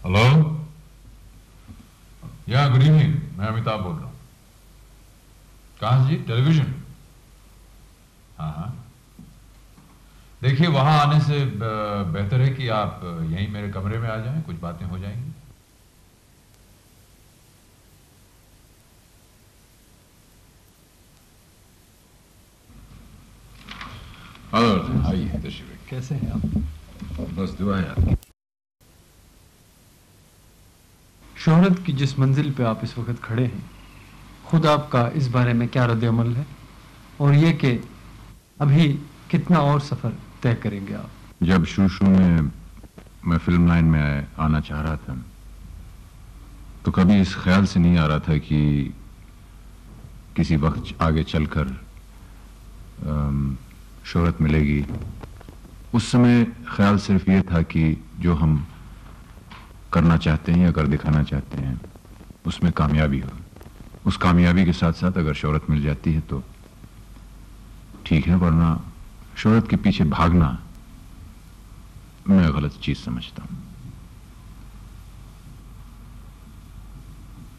Hello, या good evening, मैं अमिताभ बोल रहा हूँ। कहाँ से जी? टेलीविजन? हाँ हाँ। देखिए, वहां आने से बेहतर है कि आप यहीं मेरे कमरे में आ जाएं, कुछ बातें हो जाएंगी। हेलो, आइए तशरीफ। कैसे हैं आप? बस दुआ है आपकी। शोहरत की जिस मंजिल पे आप इस वक्त खड़े हैं, खुद आपका इस बारे में क्या रद्द-ए-अमल है, और ये कि अभी कितना और सफ़र तय करेंगे आप? जब शुरू में मैं फिल्म लाइन में आना चाह रहा था, तो कभी इस ख्याल से नहीं आ रहा था कि किसी वक्त आगे चलकर शोहरत मिलेगी। उस समय ख्याल सिर्फ ये था कि जो हम करना चाहते हैं या कर दिखाना चाहते हैं उसमें कामयाबी हो। उस कामयाबी के साथ साथ अगर शोहरत मिल जाती है तो ठीक है, वरना शोहरत के पीछे भागना मैं गलत चीज समझता हूं।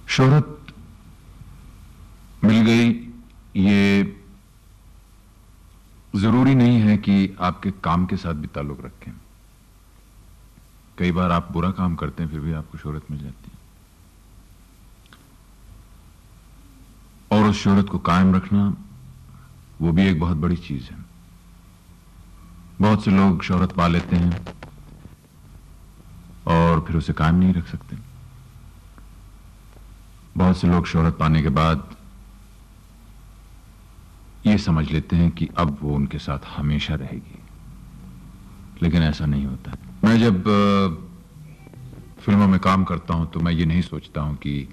शोहरत मिल गई, ये जरूरी नहीं है कि आपके काम के साथ भी ताल्लुक रखें। कई बार आप बुरा काम करते हैं फिर भी आपको शोहरत मिल जाती है, और उस शोहरत को कायम रखना वो भी एक बहुत बड़ी चीज है। बहुत से लोग शोहरत पा लेते हैं और फिर उसे कायम नहीं रख सकते। बहुत से लोग शोहरत पाने के बाद ये समझ लेते हैं कि अब वो उनके साथ हमेशा रहेगी, लेकिन ऐसा नहीं होता। मैं जब फिल्मों में काम करता हूं तो मैं ये नहीं सोचता हूं कि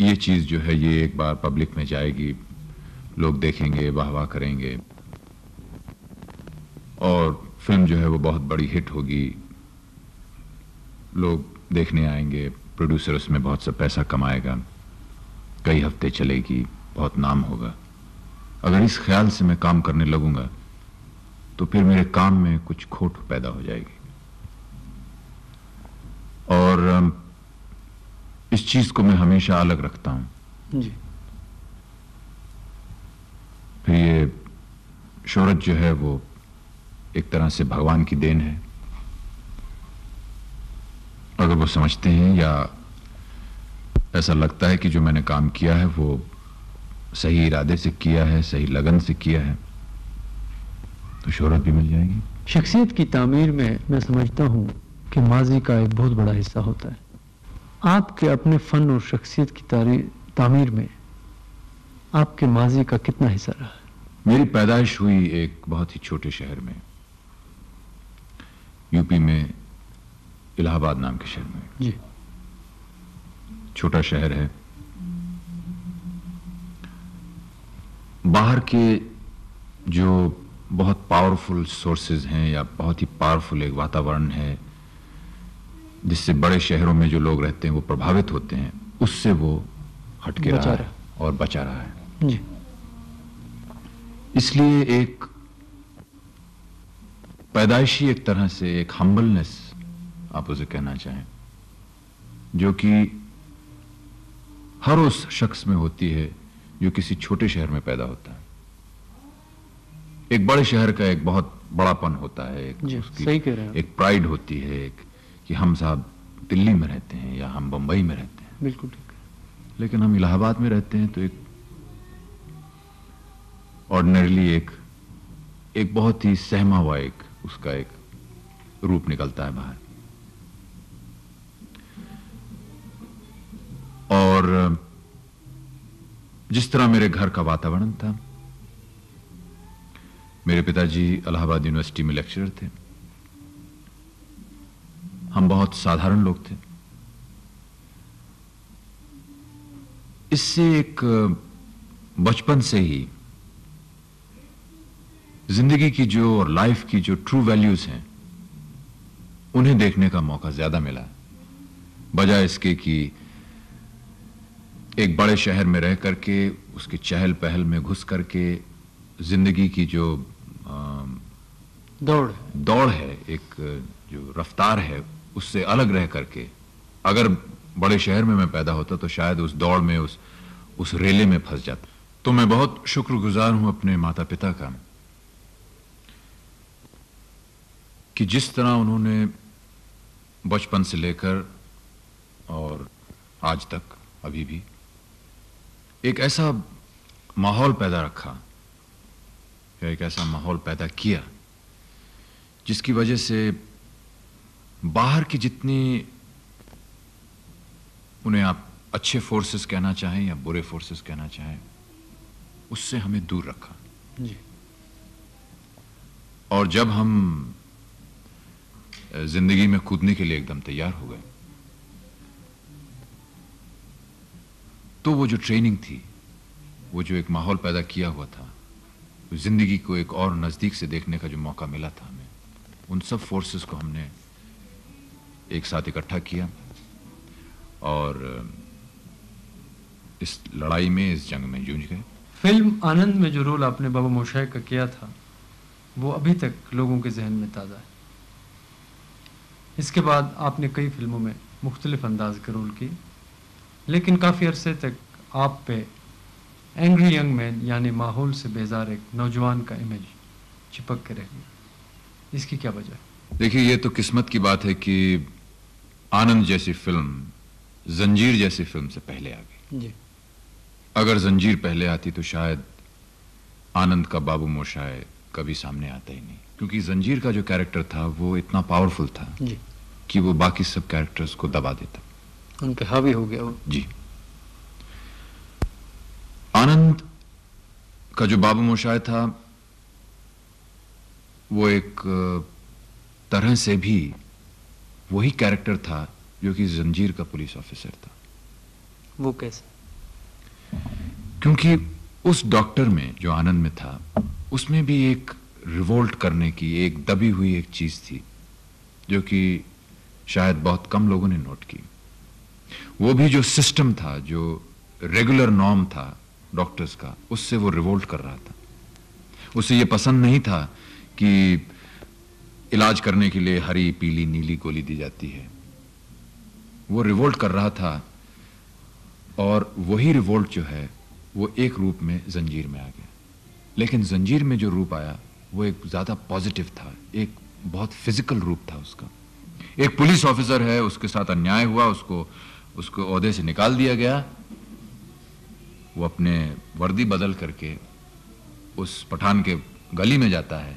ये चीज जो है ये एक बार पब्लिक में जाएगी, लोग देखेंगे, वाह वाह करेंगे और फिल्म जो है वो बहुत बड़ी हिट होगी, लोग देखने आएंगे, प्रोड्यूसर उसमें बहुत सा पैसा कमाएगा, कई हफ्ते चलेगी, बहुत नाम होगा। अगर इस ख्याल से मैं काम करने लगूंगा तो फिर मेरे काम में कुछ खोट पैदा हो जाएगी। और इस चीज को मैं हमेशा अलग रखता हूं। जी। फिर ये शोहरत जो है वो एक तरह से भगवान की देन है। अगर वो समझते हैं या ऐसा लगता है कि जो मैंने काम किया है वो सही इरादे से किया है, सही लगन से किया है, तो शोहरत भी मिल जाएगी। शख्सियत की तामीर में मैं समझता हूँ कि माजी का एक बहुत बड़ा हिस्सा होता है। आपके अपने फ़न और शख्सियत की तामीर में आपके माजी का कितना हिस्सा रहा है? मेरी पैदाइश हुई एक बहुत ही छोटे शहर में, यूपी में इलाहाबाद नाम के शहर में। जी। छोटा शहर है। बाहर के जो बहुत पावरफुल सोर्सेज हैं या बहुत ही पावरफुल एक वातावरण है जिससे बड़े शहरों में जो लोग रहते हैं वो प्रभावित होते हैं, उससे वो हटके रहा है और बचा रहा है। जी। इसलिए एक पैदाइशी एक तरह से एक हम्बलनेस आप उसे कहना चाहें, जो कि हर उस शख्स में होती है जो किसी छोटे शहर में पैदा होता है। एक बड़े शहर का एक बहुत बड़ापन होता है, एक उसकी सही कह रहे हैं। एक प्राइड होती है, एक कि हम साहब दिल्ली में रहते हैं या हम बंबई में रहते हैं। बिल्कुल ठीक है। लेकिन हम इलाहाबाद में रहते हैं तो एक ऑर्डिनरीली एक बहुत ही सहमा हुआ एक उसका एक रूप निकलता है बाहर। और जिस तरह मेरे घर का वातावरण था, मेरे पिताजी इलाहाबाद यूनिवर्सिटी में लेक्चरर थे, हम बहुत साधारण लोग थे। इससे एक बचपन से ही जिंदगी की जो और लाइफ की जो ट्रू वैल्यूज हैं उन्हें देखने का मौका ज्यादा मिला, बजाय इसके कि एक बड़े शहर में रह करके उसकी चहल पहल में घुस करके जिंदगी की जो दौड़ है, एक जो रफ्तार है उससे अलग रह करके, अगर बड़े शहर में मैं पैदा होता तो शायद उस दौड़ में, उस रेले में फंस जाता। तो मैं बहुत शुक्रगुजार हूं अपने माता पिता का कि जिस तरह उन्होंने बचपन से लेकर और आज तक अभी भी एक ऐसा माहौल पैदा रखा, या एक ऐसा माहौल पैदा किया जिसकी वजह से बाहर की जितनी, उन्हें आप अच्छे फोर्सेस कहना चाहें या बुरे फोर्सेस कहना चाहें, उससे हमें दूर रखा जी। और जब हम जिंदगी में कूदने के लिए एकदम तैयार हो गए, तो वो जो ट्रेनिंग थी, वो जो एक माहौल पैदा किया हुआ था, जिंदगी को एक और नजदीक से देखने का जो मौका मिला था हमें, उन सब फोर्सेस को हमने एक साथ इकट्ठा किया और इस लड़ाई में, इस जंग में जूझ गए। फिल्म आनंद में जो रोल आपने बाबू मोशाय का किया था, वो अभी तक लोगों के जहन में ताज़ा है। इसके बाद आपने कई फिल्मों में मुख्तलिफ अंदाज के रोल किए, लेकिन काफ़ी अरसे तक आप पे एंग्री यंग मैन यानी माहौल से बेजार एक नौजवान का इमेज चिपक के रह गया। इसकी क्या वजह है? देखिए, ये तो किस्मत की बात है कि आनंद जैसी फिल्म जंजीर जैसी फिल्म से पहले आ गई जी। अगर जंजीर पहले आती तो शायद आनंद का बाबू मोशाय कभी सामने आता ही नहीं, क्योंकि जंजीर का जो कैरेक्टर था वो इतना पावरफुल था जी कि वो बाकी सब कैरेक्टर्स को दबा देता, उन पे हावी हो गया वो जी। आनंद का जो बाबू मोशाय था वो एक तरह से भी वही कैरेक्टर था जो कि जंजीर का पुलिस ऑफिसर था। वो कैसे? क्योंकि उस डॉक्टर में जो आनंद में था, उसमें भी एक रिवोल्ट करने की एक दबी हुई एक चीज थी जो कि शायद बहुत कम लोगों ने नोट की। वो भी जो सिस्टम था, जो रेगुलर नॉर्म था डॉक्टर्स का, उससे वो रिवोल्ट कर रहा था। उसे ये पसंद नहीं था कि इलाज करने के लिए हरी, पीली, नीली गोली दी जाती है। वो रिवोल्ट कर रहा था और वही रिवोल्ट जो है वो एक रूप में जंजीर में आ गया। लेकिन जंजीर में जो रूप आया वो एक ज्यादा पॉजिटिव था, एक बहुत फिजिकल रूप था उसका। एक पुलिस ऑफिसर है, उसके साथ अन्याय हुआ, उसको ओहदे से निकाल दिया गया। वो अपने वर्दी बदल करके उस पठान के गली में जाता है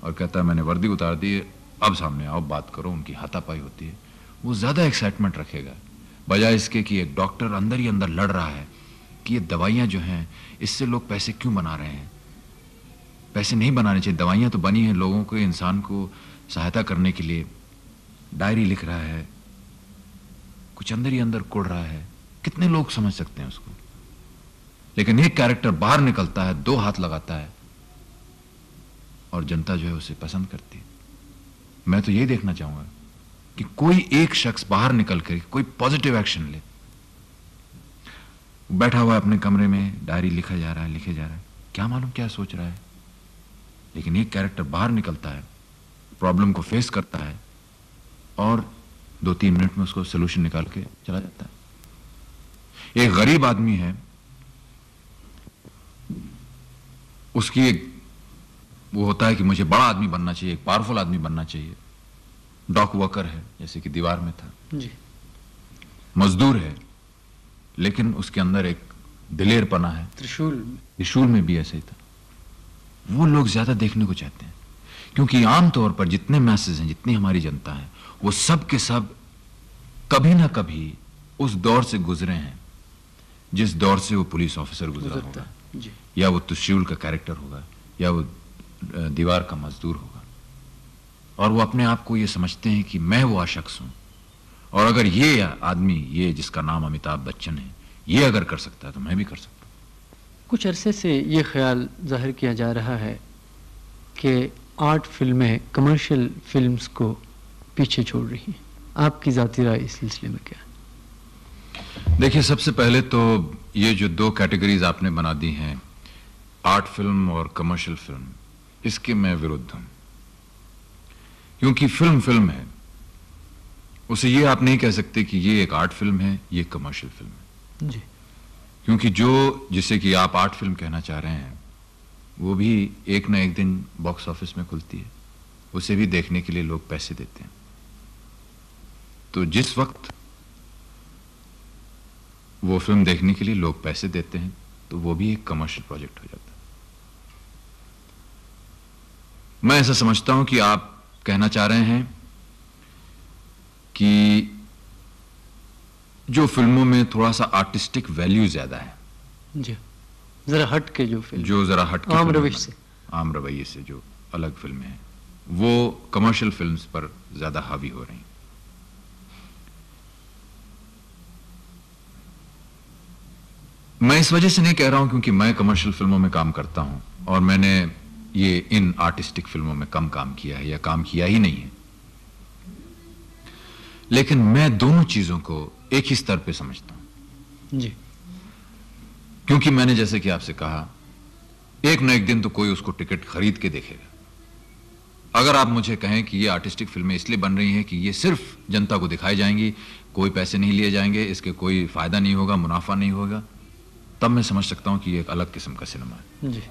और कहता है मैंने वर्दी उतार दी, अब सामने आओ, बात करो। उनकी हाथापाई होती है। वो ज्यादा एक्साइटमेंट रखेगा बजाय इसके कि एक डॉक्टर अंदर ही अंदर लड़ रहा है कि ये दवाइयां जो हैं इससे लोग पैसे क्यों बना रहे हैं, पैसे नहीं बनाने चाहिए। दवाइयां तो बनी हैं लोगों को, इंसान को सहायता करने के लिए। डायरी लिख रहा है, कुछ अंदर ही अंदर कुड़ रहा है। कितने लोग समझ सकते हैं उसको? लेकिन एक कैरेक्टर बाहर निकलता है, दो हाथ लगाता है और जनता जो है उसे पसंद करती है। मैं तो यही देखना चाहूंगा कि कोई एक शख्स बाहर निकल कर कोई पॉजिटिव एक्शन ले। बैठा हुआ है अपने कमरे में, डायरी लिखा जा रहा है, लिखे जा रहा है, क्या मालूम क्या सोच रहा है। लेकिन एक कैरेक्टर बाहर निकलता है, प्रॉब्लम को फेस करता है और 2-3 मिनट में उसको सोल्यूशन निकाल के चला जाता है। एक गरीब आदमी है, उसकी एक वो होता है कि मुझे बड़ा आदमी बनना चाहिए, एक पावरफुल आदमी बनना चाहिए। डॉक वॉकर है, जैसे कि दीवार में था जी। मजदूर है, लेकिन उसके अंदर एक दिलेरपना है। त्रिशूल में भी ऐसे ही था। वो लोग ज्यादा देखने को चाहते हैं, क्योंकि आमतौर पर जितने मैसेज हैं, जितनी हमारी जनता है, वो सब के सब कभी ना कभी उस दौर से गुजरे हैं जिस दौर से वो पुलिस ऑफिसर गुजरा होगा, या वो त्रिशूल का कैरेक्टर होगा, या वो दीवार का मजदूर होगा। और वो अपने आप को ये समझते हैं कि मैं वो शख्स हूं, और अगर ये आदमी, ये जिसका नाम अमिताभ बच्चन है, ये अगर कर सकता है तो मैं भी कर सकता हूं। कुछ अरसे से ये ख्याल जाहिर किया जा रहा है कि आर्ट फिल्में कमर्शियल फिल्म्स को पीछे छोड़ रही हैं। आपकी जाती राय इस सिलसिले में क्या है? देखिए, सबसे पहले तो ये जो 2 कैटेगरीज आपने बना दी हैं, आर्ट फिल्म और कमर्शियल फिल्म, इसके मैं विरुद्ध हूं। क्योंकि फिल्म है उसे ये आप नहीं कह सकते कि ये एक आर्ट फिल्म है, ये कमर्शियल फिल्म है। जी। क्योंकि जिसे कि आप आर्ट फिल्म कहना चाह रहे हैं, वो भी एक ना एक दिन बॉक्स ऑफिस में खुलती है, उसे भी देखने के लिए लोग पैसे देते हैं। तो जिस वक्त वो फिल्म देखने के लिए लोग पैसे देते हैं, तो वो भी एक कमर्शियल प्रोजेक्ट हो जाता है। मैं ऐसा समझता हूं कि आप कहना चाह रहे हैं कि जो फिल्मों में थोड़ा सा आर्टिस्टिक वैल्यू ज्यादा है, जी, जरा हट के जो फिल्म, जो जरा हट के आम रवैये से, आम रवैये से जो अलग फिल्में हैं, वो कमर्शियल फिल्म्स पर ज्यादा हावी हो रही हैं। मैं इस वजह से नहीं कह रहा हूं क्योंकि मैं कमर्शियल फिल्मों में काम करता हूं और मैंने ये इन आर्टिस्टिक फिल्मों में कम काम किया है या काम किया ही नहीं है, लेकिन मैं दोनों चीजों को एक ही स्तर पे समझता हूं। जी। क्योंकि मैंने जैसे कि आपसे कहा, एक न एक दिन तो कोई उसको टिकट खरीद के देखेगा। अगर आप मुझे कहें कि ये आर्टिस्टिक फिल्में इसलिए बन रही हैं कि ये सिर्फ जनता को दिखाई जाएंगी, कोई पैसे नहीं लिए जाएंगे, इसके कोई फायदा नहीं होगा, मुनाफा नहीं होगा, तब मैं समझ सकता हूं कि ये एक अलग किस्म का सिनेमा है। जी।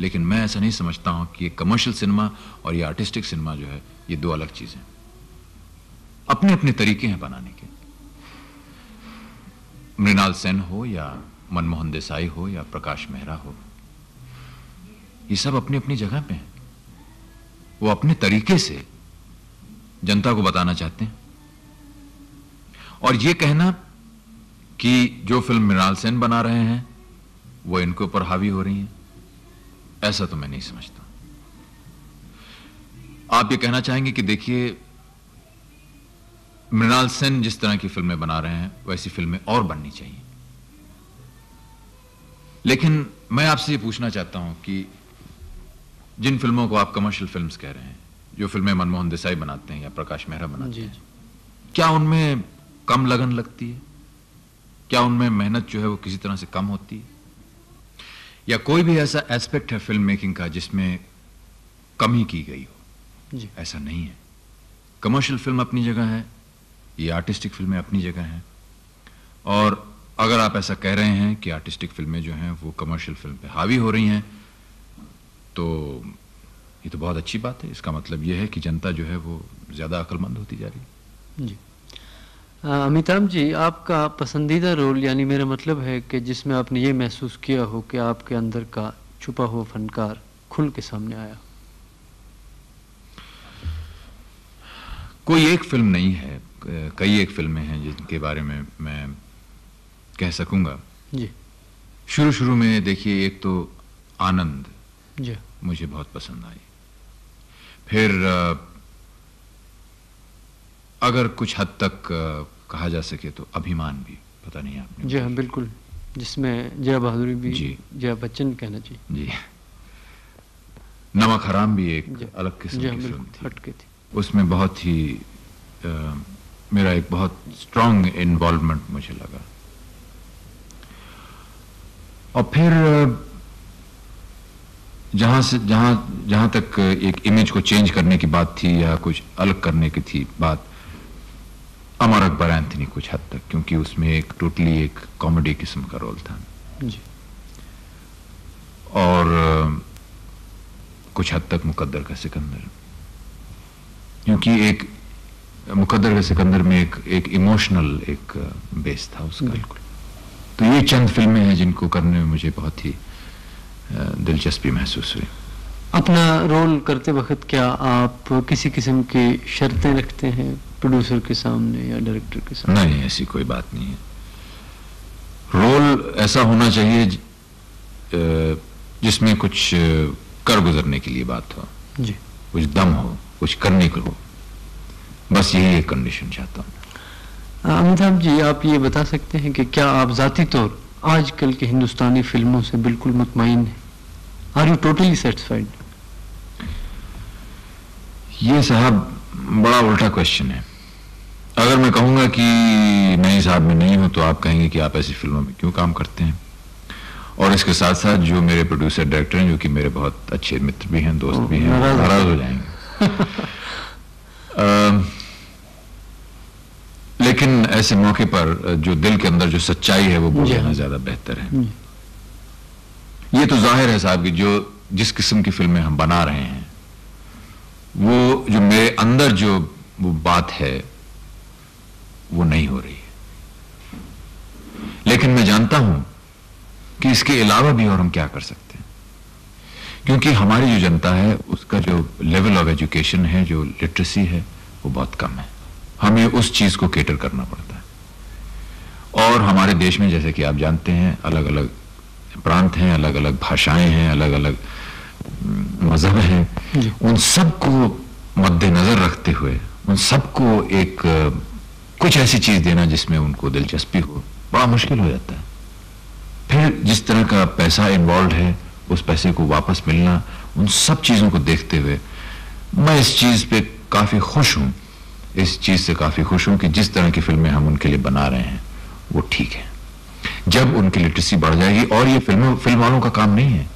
लेकिन मैं ऐसा नहीं समझता हूं कि ये कमर्शियल सिनेमा और ये आर्टिस्टिक सिनेमा जो है, ये दो अलग चीजें हैं। अपने अपने तरीके हैं बनाने के। मृणाल सेन हो या मनमोहन देसाई हो या प्रकाश मेहरा हो, ये सब अपनी अपनी जगह पे हैं। वो अपने तरीके से जनता को बताना चाहते हैं। और ये कहना कि जो फिल्म मृणाल सेन बना रहे हैं वो इनके ऊपर हावी हो रही है, ऐसा तो मैं नहीं समझता। आप ये कहना चाहेंगे कि देखिए, मृणाल सेन जिस तरह की फिल्में बना रहे हैं वैसी फिल्में और बननी चाहिए। लेकिन मैं आपसे ये पूछना चाहता हूं कि जिन फिल्मों को आप कमर्शियल फिल्म्स कह रहे हैं, जो फिल्में मनमोहन देसाई बनाते हैं या प्रकाश मेहरा बनाते हैं, क्या उनमें कम लगन लगती है? क्या उनमें मेहनत जो है वो किसी तरह से कम होती है? या कोई भी ऐसा एस्पेक्ट है फिल्म मेकिंग का जिसमें कमी की गई हो? जी। ऐसा नहीं है। कमर्शियल फिल्म अपनी जगह है, ये आर्टिस्टिक फिल्में अपनी जगह हैं। और अगर आप ऐसा कह रहे हैं कि आर्टिस्टिक फिल्में जो हैं वो कमर्शियल फिल्म पे हावी हो रही हैं, तो ये तो बहुत अच्छी बात है। इसका मतलब ये है कि जनता जो है वो ज्यादा अक्लमंद होती जा रही है। जी। अमिताभ जी, आपका पसंदीदा रोल, यानी मेरा मतलब है कि जिसमें आपने ये महसूस किया हो कि आपके अंदर का छुपा हुआ फनकार खुल के सामने आया? कोई एक फिल्म नहीं है, कई एक फिल्में हैं जिनके बारे में मैं कह सकूंगा। जी। शुरू शुरू में देखिए, एक तो आनंद जी मुझे बहुत पसंद आई। फिर अगर कुछ हद तक कहा जा सके तो अभिमान भी, पता नहीं आपने। जी हाँ, बिल्कुल, जिसमें जया बहादुरी भी, जी, जया बच्चन कहना चाहिए जी। नमक हराम भी एक अलग किस्म की फिल्म थी, हटके थी। उसमें बहुत ही मेरा एक बहुत स्ट्रांग इन्वॉल्वमेंट मुझे लगा। और फिर जहां तक एक इमेज को चेंज करने की बात थी या कुछ अलग करने की थी बात, अमर अकबर एंथनी कुछ हद तक, क्योंकि उसमें एक टोटली एक कॉमेडी किस्म का रोल था। जी। और कुछ हद तक मुकद्दर का सिकंदर, क्योंकि एक मुकद्दर का सिकंदर में एक इमोशनल एक बेस था उसका। बिल्कुल। तो ये चंद फिल्में हैं जिनको करने में मुझे बहुत ही दिलचस्पी महसूस हुई। अपना रोल करते वक्त क्या आप किसी किस्म की शर्तें रखते हैं प्रोड्यूसर के सामने या डायरेक्टर के सामने? नहीं, ऐसी कोई बात नहीं है। रोल ऐसा होना चाहिए जिसमें कुछ कर गुजरने के लिए बात हो, जी, कुछ दम हो, कुछ करने को हो। बस यही एक कंडीशन चाहता हूँ। अमिताभ जी, आप ये बता सकते हैं कि क्या आप जाती तौर आजकल के हिंदुस्तानी फिल्मों से बिल्कुल मुतमईन हैं? Are you totally satisfied? ये साहब बड़ा उल्टा क्वेश्चन है। अगर मैं कहूंगा कि नहीं साहब मैं नहीं हूं, तो आप कहेंगे कि आप ऐसी फिल्मों में क्यों काम करते हैं। और इसके साथ साथ जो मेरे प्रोड्यूसर डायरेक्टर हैं, जो कि मेरे बहुत अच्छे मित्र भी हैं, दोस्त भी हैं, नाराज हो जाएंगे। लेकिन ऐसे मौके पर जो दिल के अंदर जो सच्चाई है वो बोल देना ज्यादा बेहतर है। ये तो जाहिर है साहब कि जो जिस किस्म की फिल्में हम बना रहे हैं, वो जो मेरे अंदर जो वो बात है वो नहीं हो रही है। लेकिन मैं जानता हूं कि इसके अलावा भी और हम क्या कर सकते हैं, क्योंकि हमारी जो जनता है उसका जो लेवल ऑफ एजुकेशन है, जो लिटरेसी है, वो बहुत कम है। हमें उस चीज को केटर करना पड़ता है। और हमारे देश में जैसे कि आप जानते हैं अलग अलग प्रांत हैं, अलग अलग भाषाएं हैं, अलग अलग मजहब हैं। उन सबको मद्देनजर रखते हुए उन सबको एक कुछ ऐसी चीज देना जिसमें उनको दिलचस्पी हो, बड़ा मुश्किल हो जाता है। फिर जिस तरह का पैसा इन्वॉल्व है, उस पैसे को वापस मिलना, उन सब चीजों को देखते हुए मैं इस चीज पे काफी खुश हूं, इस चीज से काफी खुश हूं कि जिस तरह की फिल्में हम उनके लिए बना रहे हैं वो ठीक है। जब उनकी लिटरेसी बढ़ जाएगी, और ये फिल्म वालों का काम नहीं है।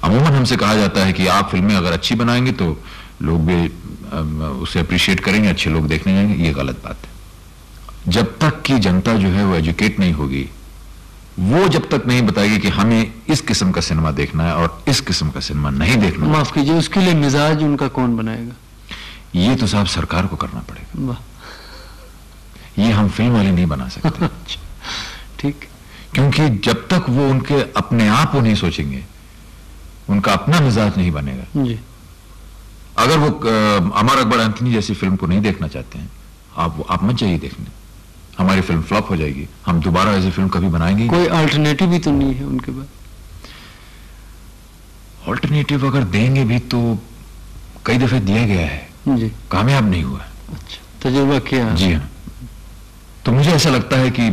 अमूमन हमसे कहा जाता है कि आप फिल्में अगर अच्छी बनाएंगे तो लोग भी उसे अप्रिशिएट करेंगे, अच्छे लोग देखने जाएंगे। ये गलत बात है। जब तक कि जनता जो है वो एजुकेट नहीं होगी, वो जब तक नहीं बताएगी कि हमें इस किस्म का सिनेमा देखना है और इस किस्म का सिनेमा नहीं देखना, माफ कीजिए, उसके लिए मिजाज उनका कौन बनाएगा? ये तो साहब सरकार को करना पड़ेगा। ये हम फिल्म वाले नहीं बना सकते। ठीक। क्योंकि जब तक वो उनके अपने आप वो नहीं सोचेंगे, उनका अपना मिजाज नहीं बनेगा जी। अगर वो अमर अकबर एंथनी जैसी फिल्म को नहीं देखना चाहते हैं, आप मत जाइए देखने। हमारी फिल्म फ्लॉप हो जाएगी, हम दोबारा ऐसी फिल्म कभी बनाएंगे। कोई अल्टरनेटिव भी तो नहीं है उनके पास। अल्टरनेटिव अगर देंगे भी तो कई दफे दिया गया है जी, कामयाब नहीं हुआ। अच्छा, तजुर्बा किया। जी हाँ। तो मुझे ऐसा लगता है कि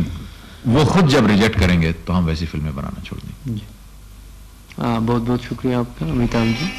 वो खुद जब रिजेक्ट करेंगे तो हम वैसी फिल्में बनाना छोड़ देंगे। जी। बहुत बहुत शुक्रिया आपका अमिताभ जी।